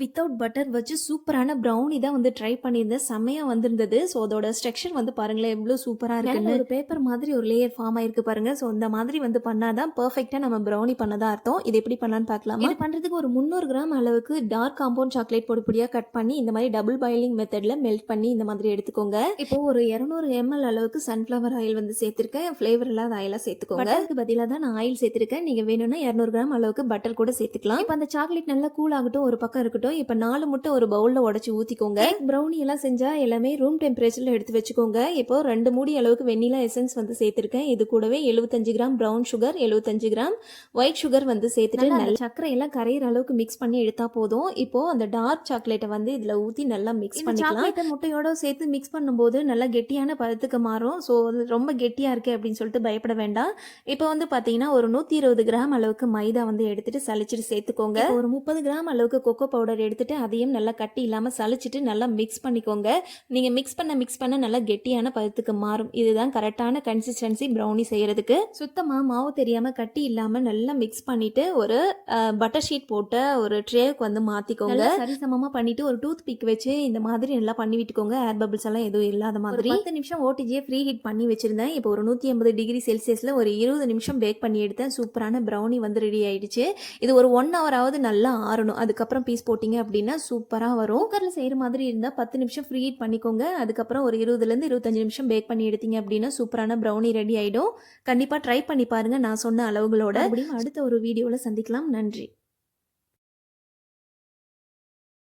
Without butter வச்சு சூப்பரான brownie தான் வந்து ட்ரை பண்ணியிருந்தேன். செம்மையா வந்திருந்தது. ஸோ அதோட ஸ்ட்ரக்சர் வந்து பாருங்களேன் எவ்வளோ சூப்பரா இருக்குன்னு. ஒரு பேப்பர் மாதிரி ஒரு லேயர் ஃபார்ம் ஆயிருக்கு பாருங்க. ஸோ இந்த மாதிரி வந்து பண்ணாதான் பெர்ஃபெக்ட்டா நம்ம ப்ரௌனி பண்ணதா அர்த்தம். இது எப்படி பண்ணலான்னு பார்க்கலாமா? இது பண்றதுக்கு ஒரு 300 கிராம் அளவுக்கு டார்க் காம்பவுண்ட் சாக்லேட் பொடி பொடியா கட் பண்ணி இந்த மாதிரி டபுள் பாயிலிங் மெத்தட்ல மெல்ட் பண்ணி இந்த மாதிரி எடுத்துக்கோங்க. இப்போ ஒரு 200 ml அளவுக்கு சன்ஃப்ளவர் ஆயில் வந்து சேர்த்திருக்கேன். ஃப்ளேவர் இல்லாத ஆயிலா சேர்த்துக்கோங்க. பட்டருக்கு பதிலாக தான் நான் ஆயில் சேர்த்திருக்கேன். நீங்க வேணும்னா 200 கிராம் அளவுக்கு பட்டர் கூட சேர்த்துக்கலாம். இப்போ அந்த சாக்லேட் நல்லா கூல் ஆகட்டும், ஒரு பக்கம் இருக்கட்டும். இப்போ 4 முட்டை ஒரு பவுல்ல உடைச்சு ஊத்திக்கோங்க. ப்ரௌனி எல்லாம் செஞ்சா எல்லாமே ரூம் டெம்பரேச்சர்ல எடுத்து வச்சுக்கோங்க. இப்போ 2 மூடி அளவுக்கு வெண்ணிலா எசன்ஸ் வந்து சேர்த்திருக்கேன். இது கூடவே 75 gram brown sugar, 75 gram white sugar வந்து சேர்த்துட்டு நல்ல சர்க்கரை எல்லாம் கரையிற அளவுக்கு மிக்ஸ் பண்ணி எடுத்தா போதும். இப்போ அந்த டார்க் சாக்லேட்டை வந்து இதுல ஊத்தி நல்லா மிக்ஸ் பண்ணிக்கலாம். சாக்லேட்டை முட்டையோட சேர்த்து மிக்ஸ் பண்ணும்போது நல்லா கெட்டியான பதத்துக்கு மாறும். ஸோ அது ரொம்ப கெட்டியா இருக்கு அப்படின்னு சொல்லிட்டு பயப்பட வேண்டாம். இப்போ வந்து பாத்தீங்கன்னா ஒரு 120 கிராம் அளவுக்கு மைதா வந்து எடுத்துட்டு சலிச்சிட்டு சேர்த்துக்கோங்க. ஒரு 30 கிராம் அளவுக்கு கொக்கோ பவுடர் எடுத்துட்டு அதையும் நல்லா கட்டி இல்லாமல் சலிச்சிட்டு நல்லா மிக்ஸ் பண்ணிக்கோங்க. நீங்கள் மிக்ஸ் பண்ண நல்லா கெட்டியான பதத்துக்கு மாறும். இதுதான் கரெக்டான கன்சிஸ்டன்சி ப்ரௌனி செய்கிறதுக்கு. சுத்தமாக மாவு தெரியாமல் கட்டி இல்லாமல் நல்லா மிக்ஸ் பண்ணிவிட்டு ஒரு பட்டர் ஷீட் போட்ட ஒரு ட்ரேக்கு வந்து மாற்றிக்கோங்க. சரிசமமாக பண்ணிவிட்டு ஒரு டூத் பிக் வச்சு இந்த மாதிரி நல்லா பண்ணி விட்டுக்கோங்க. ஏர் பபிள்ஸ் எல்லாம் எதுவும் இல்லாத மாதிரி. 10 நிமிஷம் ஓடிஜியை ஃப்ரீ ஹீட் பண்ணி வச்சுருந்தேன். இப்போ ஒரு 180 டிகிரி செல்சியஸில் ஒரு 20 நிமிஷம் பேக் பண்ணி எடுத்தேன். சூப்பரான ப்ரௌனி வந்து ரெடி ஆயிடுச்சு. இது ஒரு 1 ஹவராவது நல்லா ஆறணும். அதுக்கப்புறம் பீஸ் போட்டிங்க அப்படின்னா சூப்பராக வரும். குக்கரில் செய்கிற மாதிரி இருந்தால் 10 நிமிஷம் ஃப்ரீ ஹீட் பண்ணிக்கோங்க. அதுக்கப்புறம் ஒரு 20லேருந்து 25 நிமிஷம் பேக் பண்ணி எடுத்தீங்க அப்படின்னா சூப்பரான ப்ரௌனி ரெடி ஆகிடும். கண்டிப்பாக ட்ரை பண்ணி பாருங்கள் நான் சொன்ன அளவுகளோட. அப்படியும் அடுத்த ஒரு வீடியோவில் சந்திக்கலாம். நன்றி.